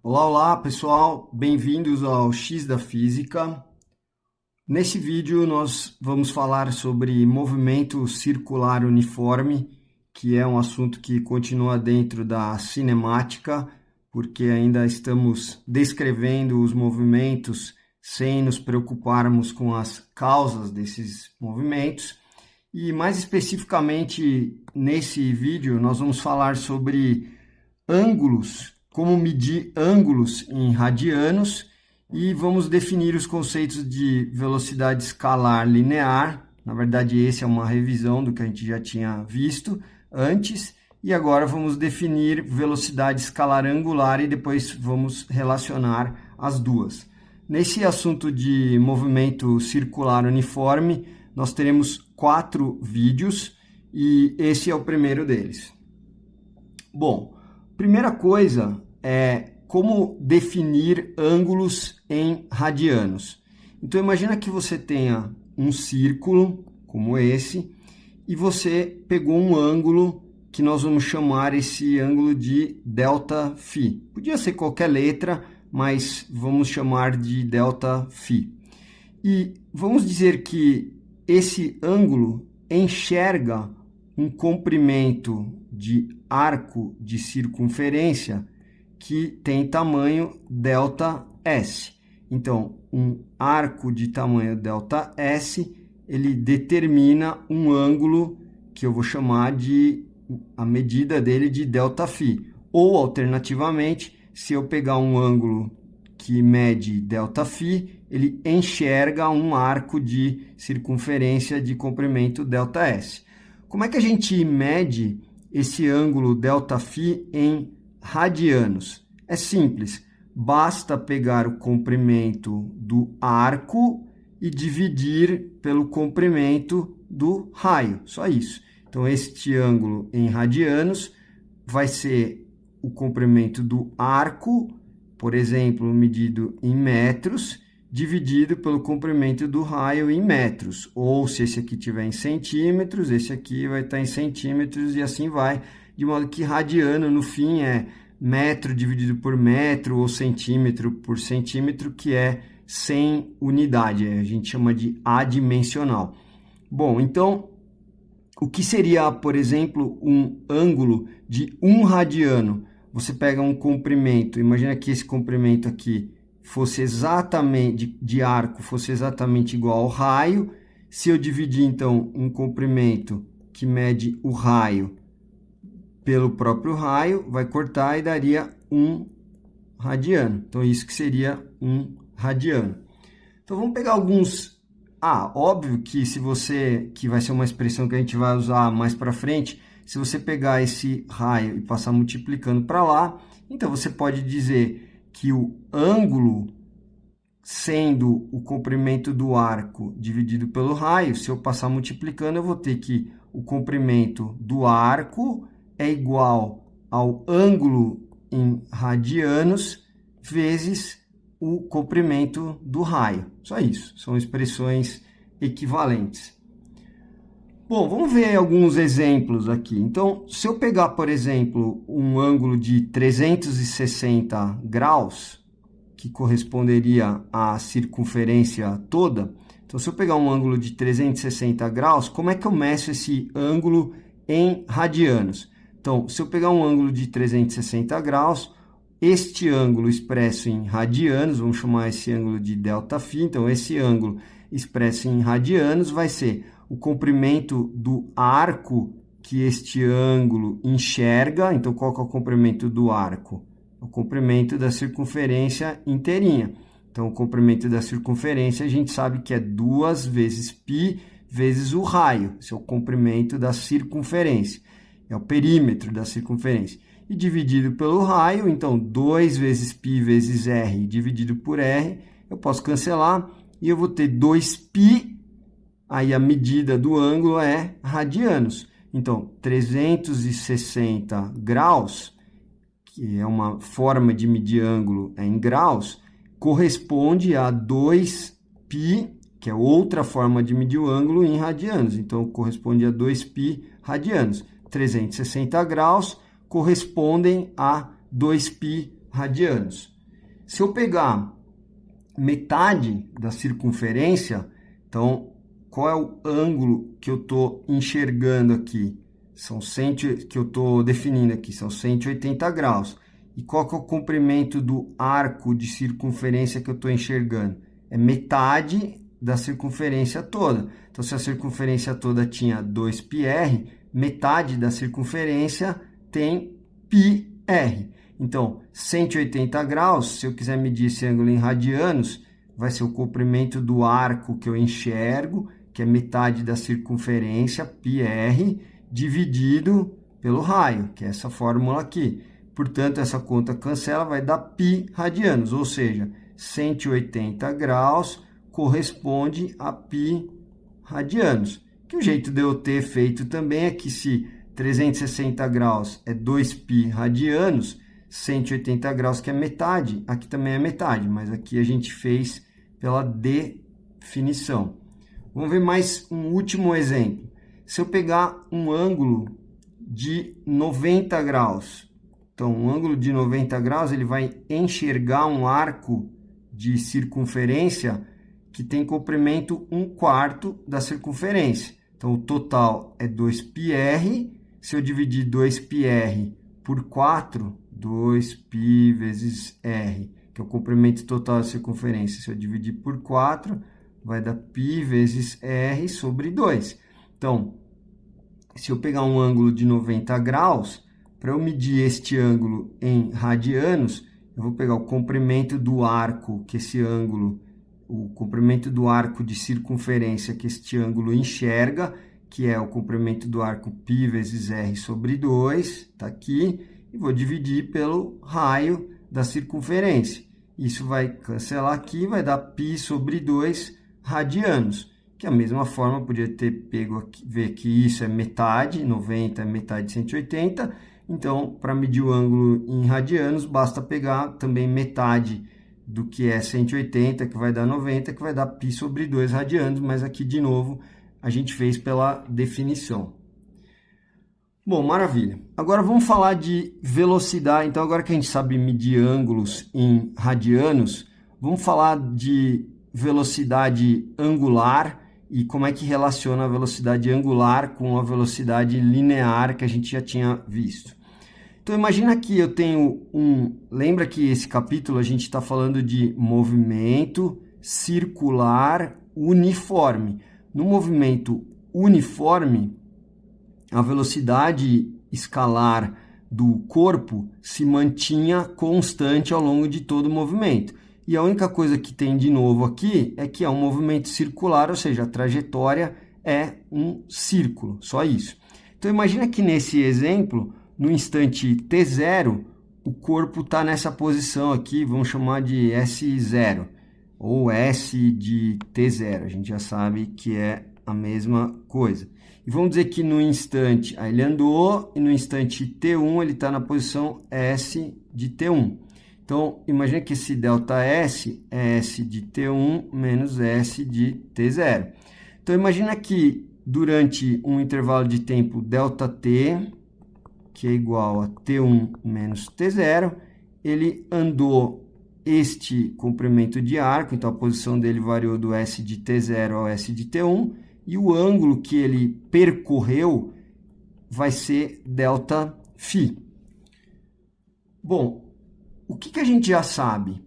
Olá, olá pessoal, bem-vindos ao X da Física. Nesse vídeo nós vamos falar sobre movimento circular uniforme, que é um assunto que continua dentro da cinemática, porque ainda estamos descrevendo os movimentos sem nos preocuparmos com as causas desses movimentos. E mais especificamente nesse vídeo nós vamos falar sobre ângulos, como medir ângulos em radianos e vamos definir os conceitos de velocidade escalar linear. Na verdade, esse é uma revisão do que a gente já tinha visto antes. E agora vamos definir velocidade escalar angular e depois vamos relacionar as duas. Nesse assunto de movimento circular uniforme, nós teremos 4 vídeos e esse é o primeiro deles. Bom, primeira coisa é como definir ângulos em radianos. Então imagina que você tenha um círculo como esse e você pegou um ângulo que nós vamos chamar esse ângulo de ΔΦ. Podia ser qualquer letra, mas vamos chamar de ΔΦ. E vamos dizer que esse ângulo enxerga um comprimento de arco de circunferência que tem tamanho ΔS. Então, um arco de tamanho ΔS, ele determina um ângulo que eu vou chamar de a medida dele de ΔΦ. Ou, alternativamente, se eu pegar um ângulo que mede ΔΦ, ele enxerga um arco de circunferência de comprimento ΔS. Como é que a gente mede esse ângulo ΔΦ em radianos? É simples, basta pegar o comprimento do arco e dividir pelo comprimento do raio, só isso. Então, este ângulo em radianos vai ser o comprimento do arco, por exemplo, medido em metros, dividido pelo comprimento do raio em metros. Ou se esse aqui tiver em centímetros, esse aqui vai estar em centímetros e assim vai. De modo que radiano, no fim, é metro dividido por metro ou centímetro por centímetro, que é 100 unidade. A gente chama de adimensional. Bom, então, o que seria, por exemplo, um ângulo de 1 radiano? Você pega um comprimento, imagina que esse comprimento aqui fosse exatamente, de arco, fosse exatamente igual ao raio. Se eu dividir, então, um comprimento que mede o raio pelo próprio raio, vai cortar e daria 1 radiano. Então, isso que seria 1 radiano. Então, vamos pegar alguns... óbvio que se você... que vai ser uma expressão que a gente vai usar mais para frente. Se você pegar esse raio e passar multiplicando para lá, então você pode dizer que o ângulo, sendo o comprimento do arco dividido pelo raio, se eu passar multiplicando, eu vou ter que o comprimento do arco é igual ao ângulo em radianos vezes o comprimento do raio. Só isso, são expressões equivalentes. Bom, vamos ver alguns exemplos aqui. Então, se eu pegar, por exemplo, um ângulo de 360 graus, que corresponderia à circunferência toda, então, se eu pegar um ângulo de 360 graus, como é que eu meço esse ângulo em radianos? Então, se eu pegar um ângulo de 360 graus, este ângulo expresso em radianos, vamos chamar esse ângulo de ΔΦ, então, esse ângulo expresso em radianos vai ser o comprimento do arco que este ângulo enxerga. Então, qual que é o comprimento do arco? O comprimento da circunferência inteirinha. Então, o comprimento da circunferência, a gente sabe que é 2 vezes π vezes o raio. Esse é o comprimento da circunferência. É o perímetro da circunferência. E dividido pelo raio, então, 2 vezes π vezes r dividido por r, eu posso cancelar e eu vou ter 2π. Aí a medida do ângulo é radianos. Então, 360 graus, que é uma forma de medir ângulo em graus, corresponde a 2π, que é outra forma de medir o ângulo em radianos. Então, corresponde a 2π radianos. 360 graus correspondem a 2π radianos. Se eu pegar metade da circunferência, então qual é o ângulo que eu estou enxergando aqui? Que eu estou definindo aqui, são 180 graus. E qual que é o comprimento do arco de circunferência que eu estou enxergando? É metade da circunferência toda. Então, se a circunferência toda tinha 2πr, metade da circunferência tem πr. Então, 180 graus, se eu quiser medir esse ângulo em radianos, vai ser o comprimento do arco que eu enxergo, que é metade da circunferência, πr, dividido pelo raio, que é essa fórmula aqui. Portanto, essa conta cancela, vai dar π radianos, ou seja, 180 graus corresponde a π radianos. Que o jeito de eu ter feito também é que se 360 graus é 2π radianos, 180 graus que é metade, aqui também é metade, mas aqui a gente fez pela definição. Vamos ver mais um último exemplo. Se eu pegar um ângulo de 90 graus, então um ângulo de 90 graus, ele vai enxergar um arco de circunferência que tem comprimento 1/4 da circunferência. Então, o total é 2πr. Se eu dividir 2πr por 4, 2π vezes r, que é o comprimento total da circunferência. Se eu dividir por 4, vai dar π vezes r sobre 2. Então, se eu pegar um ângulo de 90 graus, para eu medir este ângulo em radianos, eu vou pegar o comprimento do arco que esse ângulo, o comprimento do arco de circunferência que este ângulo enxerga, que é o comprimento do arco π vezes r sobre 2, está aqui, e vou dividir pelo raio da circunferência. Isso vai cancelar aqui, vai dar π sobre 2 radianos, que a mesma forma podia ter pego aqui, ver que isso é metade, 90 é metade de 180, então, para medir o ângulo em radianos, basta pegar também metade do que é 180, que vai dar 90, que vai dar π sobre 2 radianos, mas aqui, de novo, a gente fez pela definição. Bom, maravilha. Agora vamos falar de velocidade. Então, agora que a gente sabe medir ângulos em radianos, vamos falar de velocidade angular e como é que relaciona a velocidade angular com a velocidade linear que a gente já tinha visto. Então, imagina que eu tenho Lembra que esse capítulo a gente está falando de movimento circular uniforme. No movimento uniforme, a velocidade escalar do corpo se mantinha constante ao longo de todo o movimento. E a única coisa que tem de novo aqui é que é um movimento circular, ou seja, a trajetória é um círculo, só isso. Então, imagina que nesse exemplo, no instante t0, o corpo está nessa posição aqui, vamos chamar de S0, ou S de t0, a gente já sabe que é a mesma coisa. E vamos dizer que no instante, ele andou, e no instante t1 ele está na posição S de t1. Então, imagina que esse ΔS é S de t1 menos S de t0. Então, imagina que durante um intervalo de tempo ΔT, que é igual a t1 menos t0, ele andou este comprimento de arco, então a posição dele variou do S de t0 ao S de t1, e o ângulo que ele percorreu vai ser ΔΦ. Bom, o que a gente já sabe?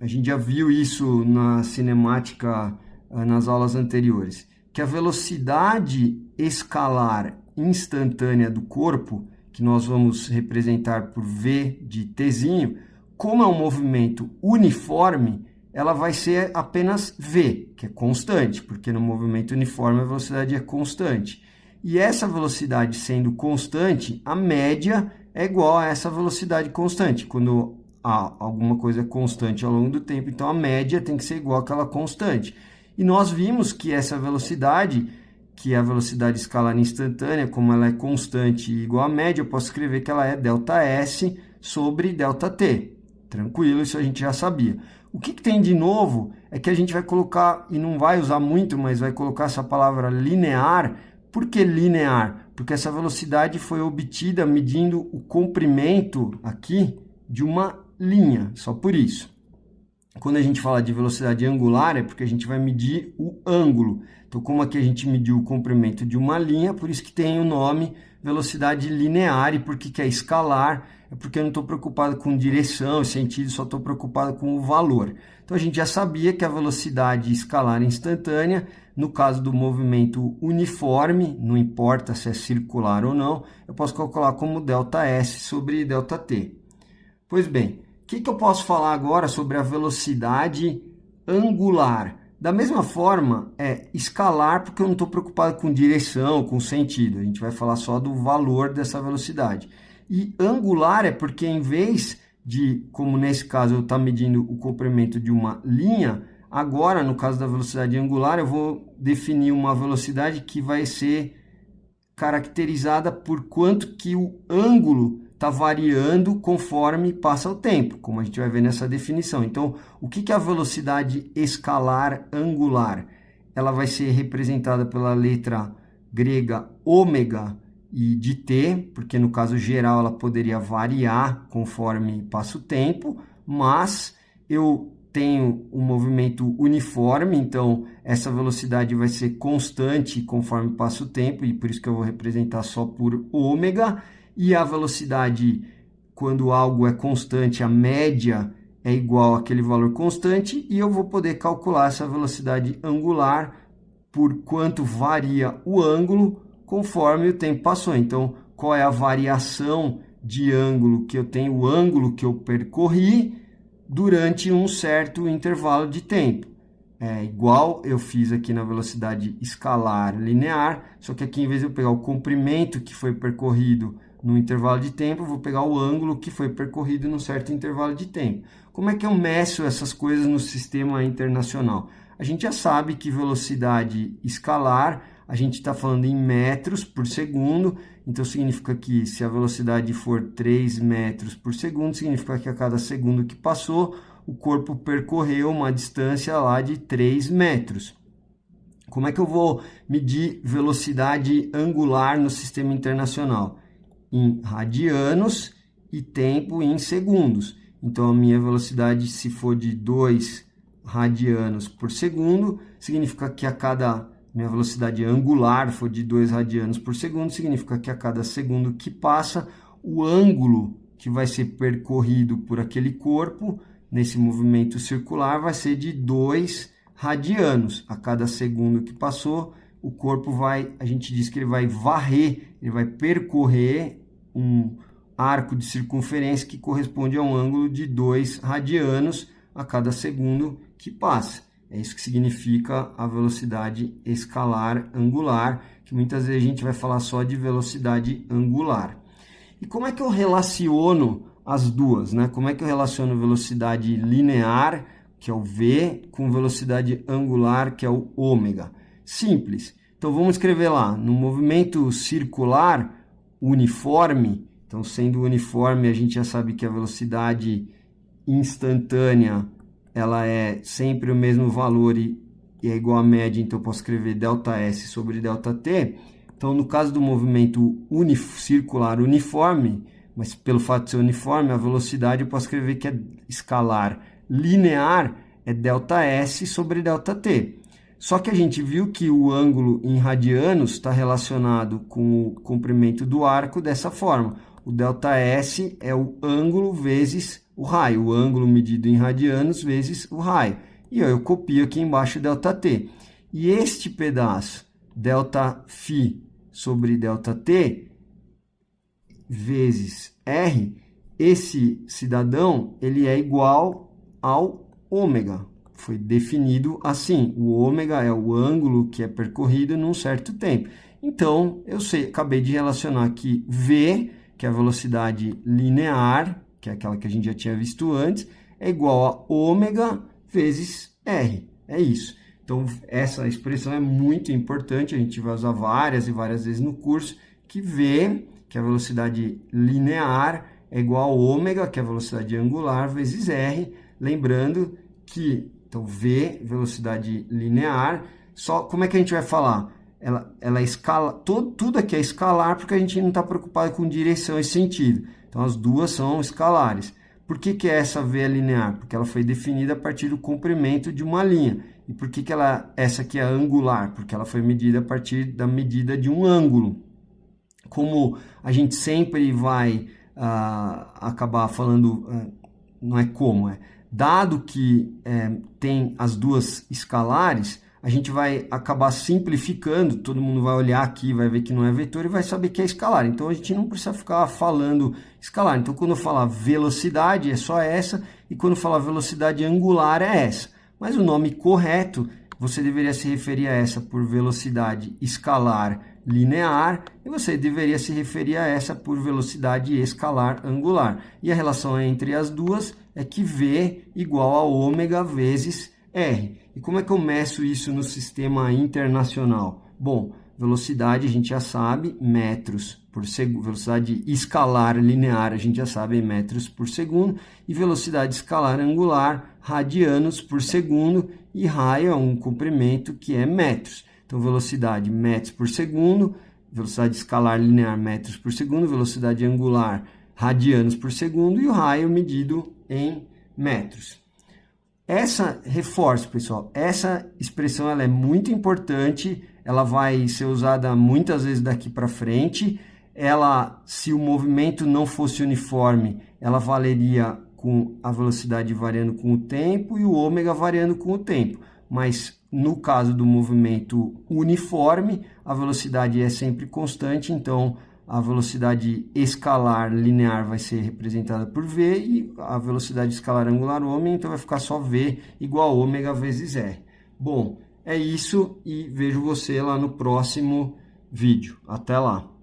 A gente já viu isso na cinemática, nas aulas anteriores, que a velocidade escalar instantânea do corpo, que nós vamos representar por V de tzinho, como é um movimento uniforme, ela vai ser apenas V, que é constante, porque no movimento uniforme a velocidade é constante. E essa velocidade sendo constante, a média é igual a essa velocidade constante. Quando alguma coisa é constante ao longo do tempo, então a média tem que ser igual àquela constante. E nós vimos que essa velocidade, que é a velocidade escalar instantânea, como ela é constante e igual à média, eu posso escrever que ela é ΔS sobre ΔT. Tranquilo, isso a gente já sabia. O que tem de novo é que a gente vai colocar, e não vai usar muito, mas vai colocar essa palavra linear. Por que linear? Porque essa velocidade foi obtida medindo o comprimento aqui, de uma linha, só por isso. Quando a gente fala de velocidade angular, é porque a gente vai medir o ângulo. Então, como aqui a gente mediu o comprimento de uma linha, por isso que tem o nome velocidade linear. E por que é escalar? É porque eu não estou preocupado com direção e sentido, só estou preocupado com o valor. Então, a gente já sabia que a velocidade escalar instantânea, no caso do movimento uniforme, não importa se é circular ou não, eu posso calcular como ΔS sobre ΔT. Pois bem, o que eu posso falar agora sobre a velocidade angular? Da mesma forma, é escalar, porque eu não estou preocupado com direção, com sentido. A gente vai falar só do valor dessa velocidade. E angular é porque, em vez de, como nesse caso, eu estar medindo o comprimento de uma linha, agora, no caso da velocidade angular, eu vou definir uma velocidade que vai ser caracterizada por quanto que o ângulo está variando conforme passa o tempo, como a gente vai ver nessa definição. Então, o que é a velocidade escalar angular? Ela vai ser representada pela letra grega ômega e de t, porque no caso geral ela poderia variar conforme passa o tempo, mas eu tenho um movimento uniforme, então essa velocidade vai ser constante conforme passa o tempo, e por isso que eu vou representar só por ômega. E a velocidade, quando algo é constante, a média é igual àquele valor constante, e eu vou poder calcular essa velocidade angular por quanto varia o ângulo conforme o tempo passou. Então, qual é a variação de ângulo que eu tenho, o ângulo que eu percorri durante um certo intervalo de tempo. É igual eu fiz aqui na velocidade escalar linear, só que aqui, em vez de eu pegar o comprimento que foi percorrido no intervalo de tempo, eu vou pegar o ângulo que foi percorrido num certo intervalo de tempo. Como é que eu meço essas coisas no sistema internacional? A gente já sabe que velocidade escalar, a gente está falando em metros por segundo, então significa que se a velocidade for 3 metros por segundo, significa que a cada segundo que passou, o corpo percorreu uma distância lá de 3 metros. Como é que eu vou medir velocidade angular no sistema internacional? Em radianos e tempo em segundos. Então, a minha velocidade, se for de 2 radianos por segundo, significa que minha velocidade angular for de 2 radianos por segundo, significa que a cada segundo que passa, o ângulo que vai ser percorrido por aquele corpo, nesse movimento circular, vai ser de 2 radianos. A cada segundo que passou, o corpo a gente diz que ele vai varrer, ele vai percorrer um arco de circunferência que corresponde a um ângulo de 2 radianos a cada segundo que passa. É isso que significa a velocidade escalar angular, que muitas vezes a gente vai falar só de velocidade angular. E como é que eu relaciono as duas, né? Como é que eu relaciono velocidade linear, que é o v, com velocidade angular, que é o ômega? Simples. Então, vamos escrever lá, no movimento circular uniforme, então, sendo uniforme, a gente já sabe que a velocidade instantânea, ela é sempre o mesmo valor e é igual à média, então eu posso escrever ΔS sobre ΔT. Então, no caso do movimento circular uniforme, mas pelo fato de ser uniforme, a velocidade eu posso escrever que é escalar linear, é ΔS sobre ΔT. Só que a gente viu que o ângulo em radianos está relacionado com o comprimento do arco dessa forma. O ΔS é o ângulo vezes o raio, o ângulo medido em radianos vezes o raio. E eu copio aqui embaixo ΔT. E este pedaço, ΔΦ sobre ΔT, vezes R, esse cidadão, ele é igual ao ômega. Foi definido assim. O ômega é o ângulo que é percorrido num certo tempo. Então, acabei de relacionar aqui V, que é a velocidade linear, que é aquela que a gente já tinha visto antes, é igual a ômega vezes R. É isso. Então, essa expressão é muito importante, a gente vai usar várias e várias vezes no curso, que V, que é a velocidade linear, é igual a ômega, que é a velocidade angular, vezes R. Lembrando que, então, V, velocidade linear, só como é que a gente vai falar? Ela escala, tudo aqui é escalar, porque a gente não está preocupado com direção e sentido. Então, as duas são escalares. Por que essa V é linear? Porque ela foi definida a partir do comprimento de uma linha. E por que essa aqui é angular? Porque ela foi medida a partir da medida de um ângulo. Como a gente sempre vai acabar falando, não é como, dado que tem as duas escalares, a gente vai acabar simplificando, todo mundo vai olhar aqui, vai ver que não é vetor e vai saber que é escalar. Então, a gente não precisa ficar falando escalar. Então, quando eu falar velocidade, é só essa, e quando eu falar velocidade angular, é essa. Mas o nome correto, você deveria se referir a essa por velocidade escalar linear, e você deveria se referir a essa por velocidade escalar angular. E a relação entre as duas é que V igual a ômega vezes R. E como é que eu meço isso no sistema internacional? Bom, velocidade a gente já sabe, metros por segundo. Velocidade escalar linear a gente já sabe, metros por segundo. E velocidade escalar angular, radianos por segundo. E raio é um comprimento que é metros. Então, velocidade metros por segundo, velocidade escalar linear metros por segundo, velocidade angular radianos por segundo e o raio medido em metros. Reforço, pessoal, essa expressão ela é muito importante, ela vai ser usada muitas vezes daqui para frente. Ela, se o movimento não fosse uniforme, ela valeria com a velocidade variando com o tempo e o ômega variando com o tempo. Mas no caso do movimento uniforme, a velocidade é sempre constante, então a velocidade escalar linear vai ser representada por V e a velocidade escalar angular ômega, então vai ficar só V igual a ômega vezes R. Bom, é isso e vejo você lá no próximo vídeo. Até lá!